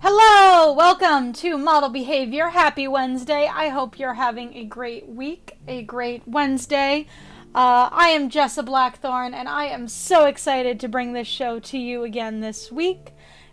Hello! Welcome to Model Behavior. Happy Wednesday. I hope you're having a great week, a great Wednesday. I am Jessa Blackthorne, and I am so excited to bring this show to you again this week.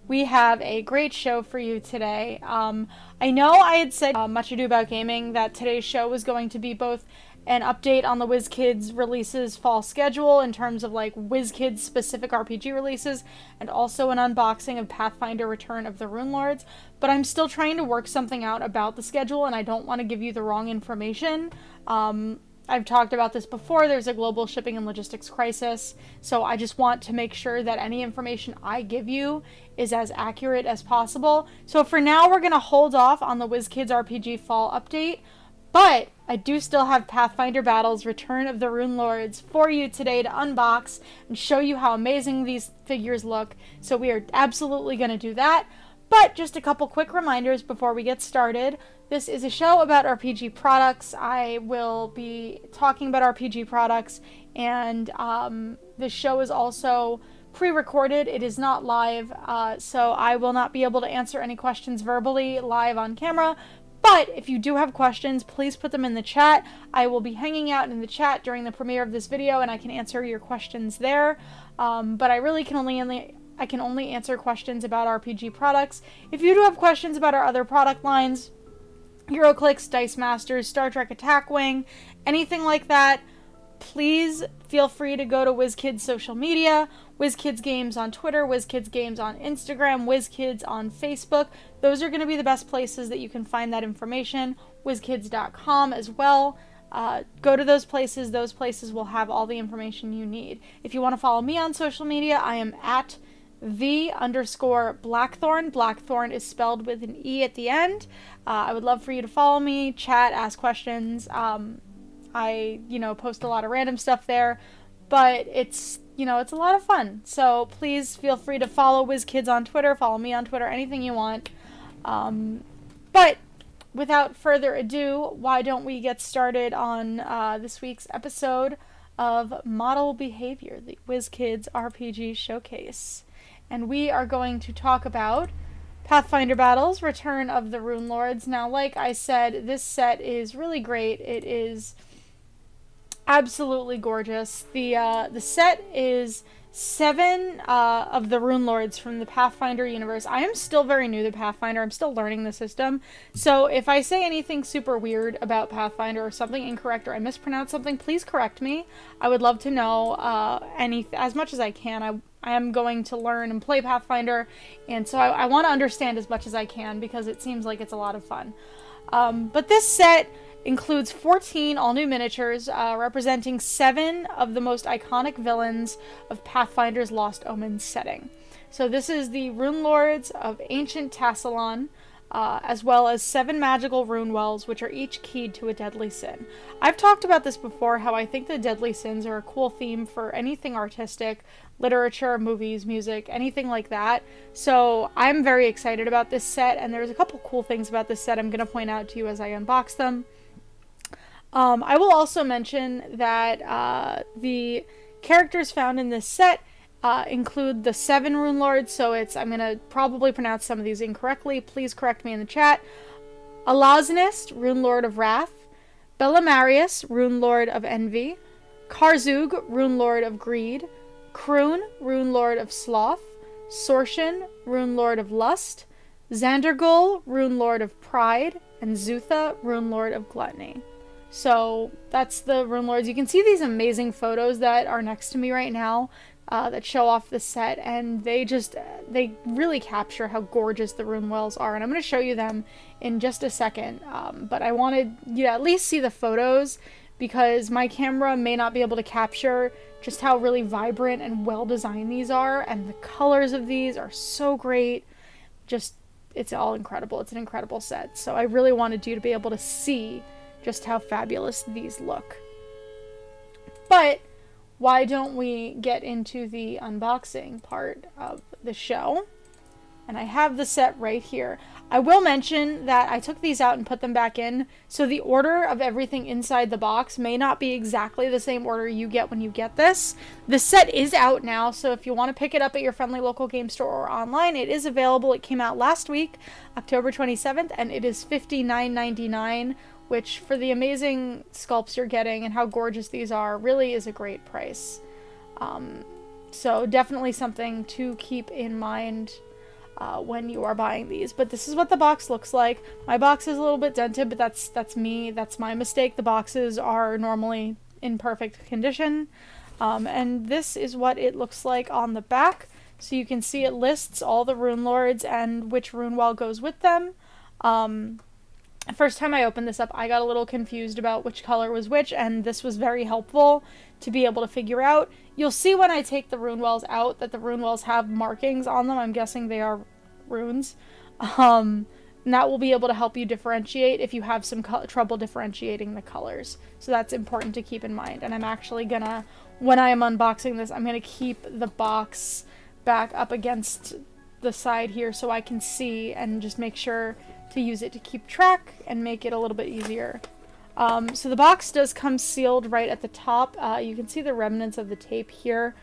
We have a great show for you today. I know I had said Much Ado About Gaming that today's show was going to be both an update on the WizKids releases fall schedule in terms of like WizKids specific RPG releases, and also an unboxing of Pathfinder Return of the Runelords, but I'm still trying to work something out about the schedule and I don't want to give you the wrong information. I've talked about this before, there's a global shipping and logistics crisis, so I just want to make sure that any information I give you is as accurate as possible. So for now, we're going to hold off on the WizKids RPG fall update, but I do still have Pathfinder Battles Return of the Runelords for you today to unbox and show you how amazing these figures look, so we are absolutely going to do that. But just a couple quick reminders before we get started. This is a show about RPG products. I will be talking about RPG products, and this show is also pre-recorded. It is not live, so I will not be able to answer any questions verbally live on camera. But if you do have questions, please put them in the chat. I will be hanging out in the chat during the premiere of this video, and I can answer your questions there. But I really can only answer questions about RPG products. If you do have questions about our other product lines, HeroClix, Dice Masters, Star Trek Attack Wing, anything like that, please feel free to go to WizKids social media, WizKids Games on Twitter, WizKids Games on Instagram, WizKids on Facebook. Those are going to be the best places that you can find that information. WizKids.com as well. Go to those places. Those places will have all the information you need. If you want to follow me on social media, I am at _Blackthorne. Blackthorne is spelled with an E at the end. I would love for you to follow me, chat, ask questions. I post a lot of random stuff there, but it's a lot of fun. So please feel free to follow WizKids on Twitter, follow me on Twitter, anything you want. But without further ado, why don't we get started on this week's episode of Model Behavior, the WizKids RPG Showcase. And we are going to talk about Pathfinder Battles, Return of the Runelords. Now, like I said, this set is really great. It is absolutely gorgeous. The set is 7 of the Runelords from the Pathfinder universe. I am still very new to Pathfinder. I'm still learning the system. So if I say anything super weird about Pathfinder or something incorrect or I mispronounce something, please correct me. I would love to know as much as I can. I am going to learn and play Pathfinder, and so I want to understand as much as I can because it seems like it's a lot of fun. But this set includes 14 all-new miniatures representing 7 of the most iconic villains of Pathfinder's Lost Omens setting. So this is the Runelords of Ancient Tassalon, as well as 7 magical rune wells, which are each keyed to a deadly sin. I've talked about this before, how I think the deadly sins are a cool theme for anything artistic, literature, movies, music, anything like that. So I'm very excited about this set, and there's a couple cool things about this set I'm going to point out to you as I unbox them. I will also mention that the characters found in this set include the 7 Runelords, so I'm going to probably pronounce some of these incorrectly. Please correct me in the chat. Alazanist, Runelord of Wrath. Bellamarius, Runelord of Envy. Karzug, Runelord of Greed. Krune, Runelord of Sloth. Sorcian, Runelord of Lust. Xandergul, Runelord of Pride. And Zuther, Runelord of Gluttony. So that's the Runelords. You can see these amazing photos that are next to me right now that show off the set, and they really capture how gorgeous the rune wells are, and I'm going to show you them in just a second, but I wanted you to at least see the photos because my camera may not be able to capture just how really vibrant and well designed these are, and the colors of these are so great. It's all incredible. It's an incredible set, so I really wanted you to be able to see just how fabulous these look. But why don't we get into the unboxing part of the show? And I have the set right here. I will mention that I took these out and put them back in, so the order of everything inside the box may not be exactly the same order you get when you get this. The set is out now, so if you want to pick it up at your friendly local game store or online, it is available. It came out last week, October 27th, and it is $59.99, which for the amazing sculpts you're getting and how gorgeous these are, really is a great price. So definitely something to keep in mind when you are buying these. But this is what the box looks like. My box is a little bit dented, but that's me. That's my mistake. The boxes are normally in perfect condition. And this is what it looks like on the back. So you can see it lists all the Runelords and which Runewell goes with them. First time I opened this up, I got a little confused about which color was which, and this was very helpful to be able to figure out. You'll see when I take the Runewells out that the Runewells have markings on them. I'm guessing they are runes. And that will be able to help you differentiate if you have some trouble differentiating the colors. So that's important to keep in mind. And I'm actually gonna, when I am unboxing this, I'm gonna keep the box back up against the side here so I can see and just make sure to use it to keep track and make it a little bit easier. So the box does come sealed right at the top. You can see the remnants of the tape here.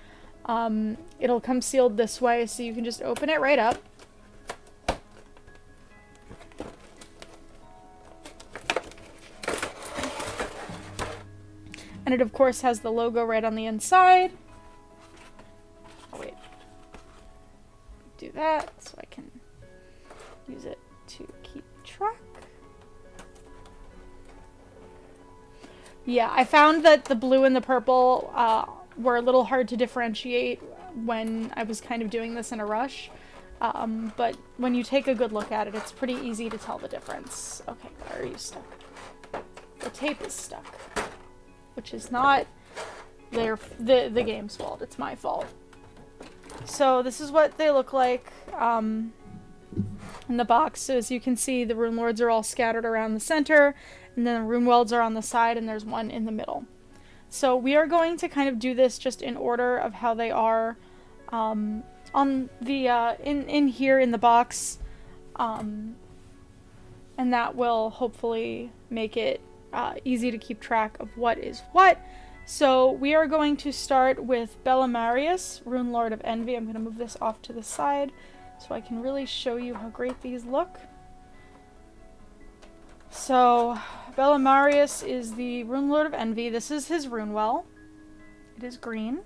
It'll come sealed this way, so you can just open it right up. And it of course has the logo right on the inside. Oh wait. Do that so I can use it to keep track. Yeah, I found that the blue and the purple were a little hard to differentiate when I was kind of doing this in a rush. But when you take a good look at it, it's pretty easy to tell the difference. Okay, why are you stuck? The tape is stuck. Which is not the game's fault, it's my fault. So this is what they look like in the box. So as you can see, the Runelords are all scattered around the center, and then the Runewells are on the side, and there's one in the middle. So we are going to kind of do this just in order of how they are on the in here in the box, and that will hopefully make it easy to keep track of what is what. So we are going to start with Bellamarius, Runelord of Envy. I'm going to move this off to the side so I can really show you how great these look. So Bellamarius is the Runelord of Envy. This is his Runewell. It is green.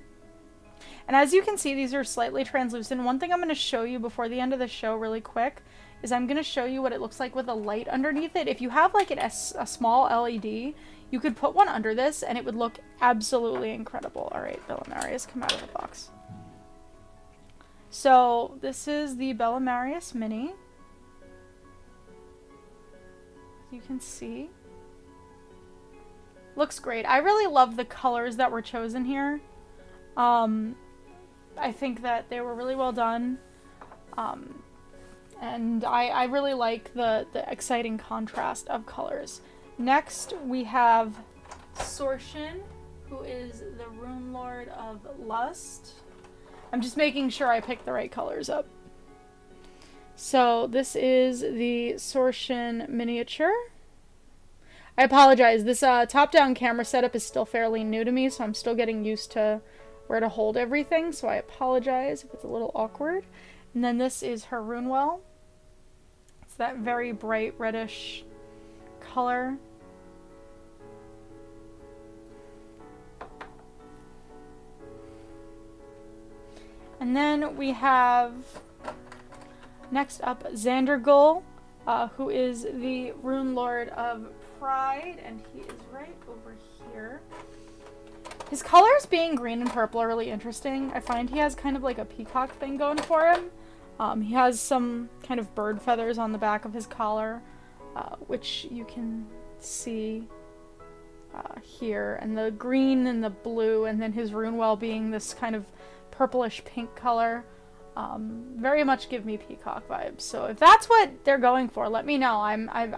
And as you can see, these are slightly translucent. One thing I'm going to show you before the end of the show really quick is I'm going to show you what it looks like with a light underneath it. If you have like a small LED, you could put one under this and it would look absolutely incredible. Alright, Bellamarius, come out of the box. So this is the Bellamarius Mini. You can see. Looks great. I really love the colors that were chosen here. I think that they were really well done. And I really like the exciting contrast of colors. Next, we have Sorcian, who is the Runelord of Lust. I'm just making sure I pick the right colors up. So this is the Sorcian miniature. I apologize, this top-down camera setup is still fairly new to me, so I'm still getting used to where to hold everything, so I apologize if it's a little awkward. And then this is her Runewell. It's that very bright reddish color. And then we have, next up, Xandergull, who is the Runelord of Pride, and he is right over here. His colors being green and purple are really interesting. I find he has kind of like a peacock thing going for him. He has some kind of bird feathers on the back of his collar, which you can see here. And the green and the blue, and then his Runewell being this kind of purplish pink color. Very much give me peacock vibes. So if that's what they're going for, let me know.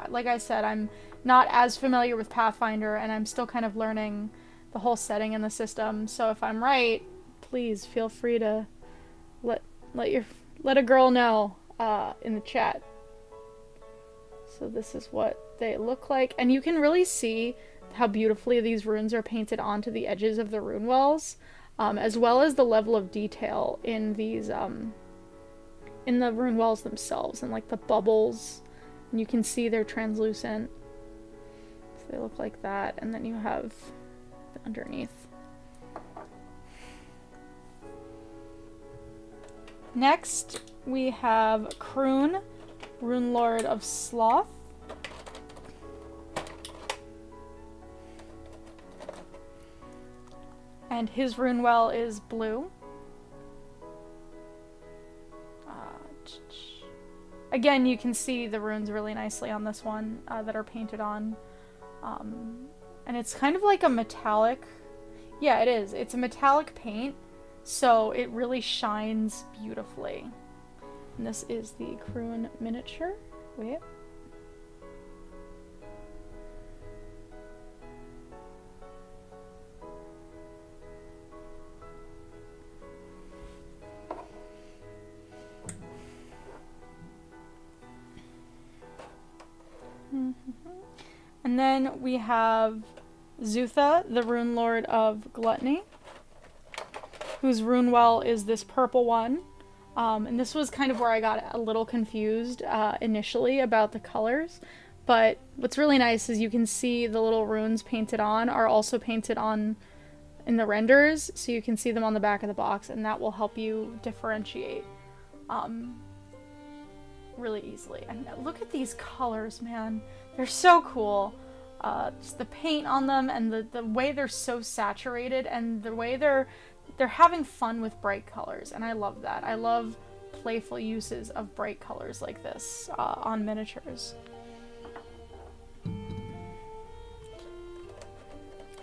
Like I said, I'm not as familiar with Pathfinder, and I'm still kind of learning the whole setting and the system. So if I'm right, please feel free to let a girl know. in the chat. So this is what they look like, and you can really see how beautifully these runes are painted onto the edges of the rune wells, as well as the level of detail in these in the rune wells themselves, and like the bubbles, and you can see they're translucent, so they look like that. And then you have the underneath. Next we have Rune, Runelord of Sloth. And his rune well is blue. Again, you can see the runes really nicely on this one that are painted on. And it's kind of like a metallic... Yeah, it is. It's a metallic paint, so it really shines beautifully. And this is the Rune miniature. Wait. And then we have Zuther, the Runelord of Gluttony, whose rune well is this purple one. And this was kind of where I got a little confused initially about the colors. But what's really nice is you can see the little runes painted on are also painted on in the renders, so you can see them on the back of the box, and that will help you differentiate really easily. And look at these colors, man. They're so cool. Just the paint on them, and the way they're so saturated, and the way they're having fun with bright colors, and I love that. I love playful uses of bright colors like this on miniatures.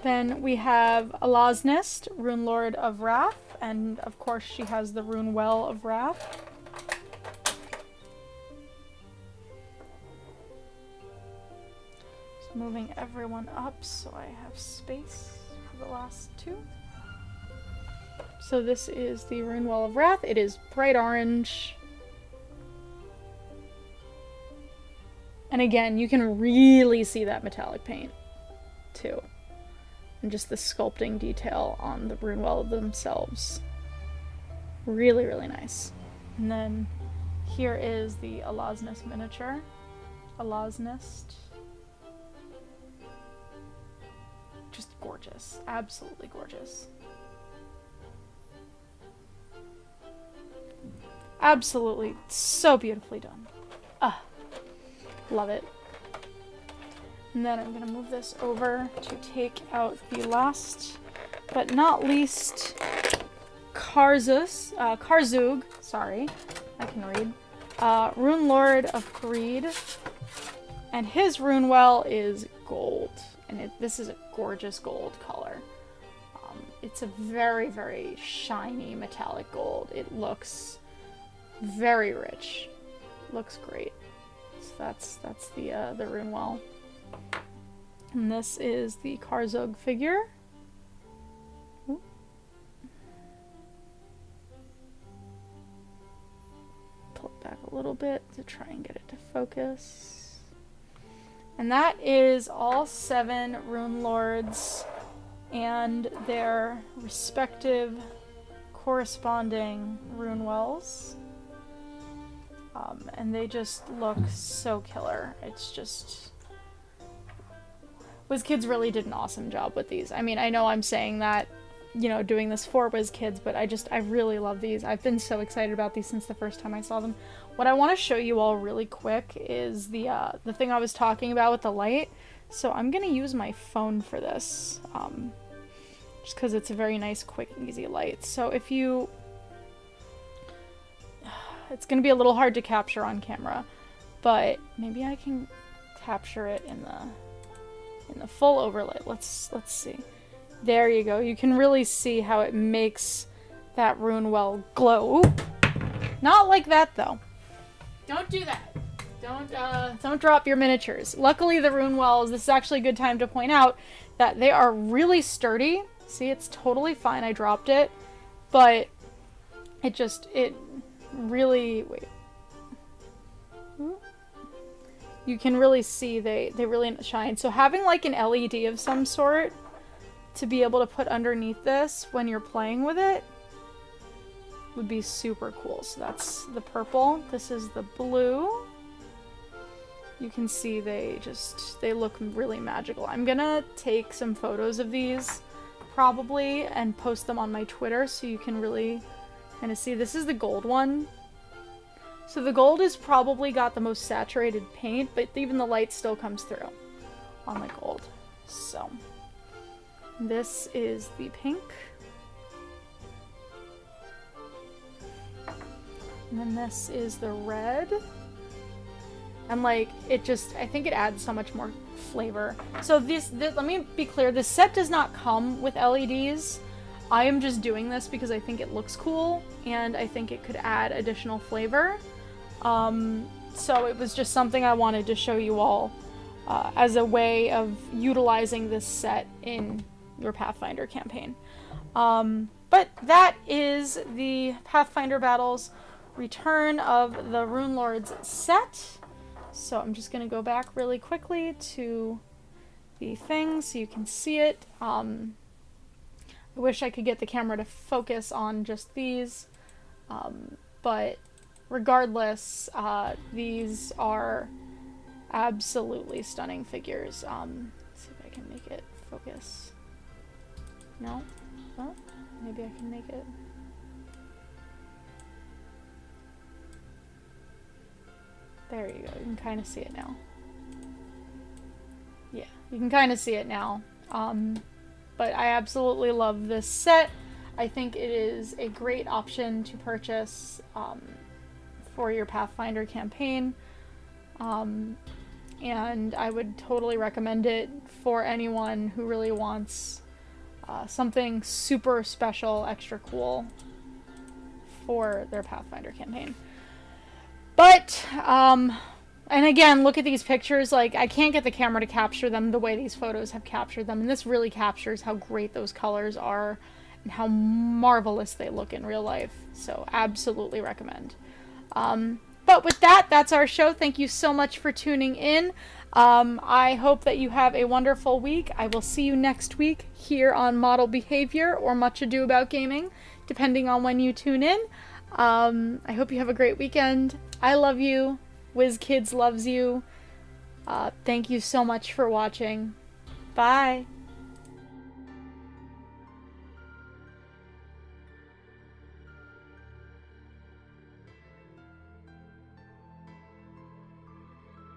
Then we have Alaznest, Runelord of Wrath, and of course she has the rune well of Wrath. Just moving everyone up so I have space for the last two. So this is the rune well of Wrath. It is bright orange. And again, you can really see that metallic paint too. And just the sculpting detail on the rune well themselves. Really, really nice. And then here is the Alaznest miniature. Alaznest. Just gorgeous. Absolutely gorgeous. Absolutely so beautifully done. Ah, love it. And then I'm gonna move this over to take out the last but not least Karzug, sorry, I can read. Runelord of Greed. And his rune well is gold. And this is a gorgeous gold color. It's a very, very shiny metallic gold. It looks very rich. Looks great. So that's the rune well. And this is the Karzug figure. Ooh. Pull it back a little bit to try and get it to focus. And that is all 7 Runelords and their respective corresponding rune wells. And they just look so killer. It's just... WizKids really did an awesome job with these. I mean, I know I'm saying that, you know, doing this for WizKids, but I really love these. I've been so excited about these since the first time I saw them. What I want to show you all really quick is the thing I was talking about with the light. So I'm going to use my phone for this, just because it's a very nice, quick, easy light. So if you... It's going to be a little hard to capture on camera, but maybe I can capture it in the full overlay. Let's see. There you go. You can really see how it makes that rune well glow. Ooh. Not like that though. Don't do that. Don't drop your miniatures. Luckily the rune wells, this is actually a good time to point out that they are really sturdy. See, it's totally fine. I dropped it, but it really, wait. You can really see they really shine. So having like an LED of some sort to be able to put underneath this when you're playing with it would be super cool. So that's the purple. This is the blue. You can see they look really magical. I'm gonna take some photos of these probably and post them on my Twitter so you can really kind of see. This is the gold one. So the gold is probably got the most saturated paint, but even the light still comes through on the gold. So this is the pink. And then this is the red. And like, I think it adds so much more flavor. So let me be clear, this set does not come with LEDs. I am just doing this because I think it looks cool, and I think it could add additional flavor. So it was just something I wanted to show you all as a way of utilizing this set in your Pathfinder campaign. But that is the Pathfinder Battles Return of the Runelords set. So I'm just going to go back really quickly to the thing so you can see it. I wish I could get the camera to focus on just these, but regardless, these are absolutely stunning figures. Let's see if I can make it focus. No? Oh, maybe I can make it. There you go. You can kind of see it now. Yeah, you can kind of see it now. But I absolutely love this set. I think it is a great option to purchase for your Pathfinder campaign. And I would totally recommend it for anyone who really wants something super special, extra cool for their Pathfinder campaign. But, and again, look at these pictures. Like, I can't get the camera to capture them the way these photos have captured them. And this really captures how great those colors are and how marvelous they look in real life. So, absolutely recommend. But with that, that's our show. Thank you so much for tuning in. I hope that you have a wonderful week. I will see you next week here on Model Behavior or Much Ado About Gaming, depending on when you tune in. I hope you have a great weekend. I love you. WizKids loves you. Thank you so much for watching. Bye.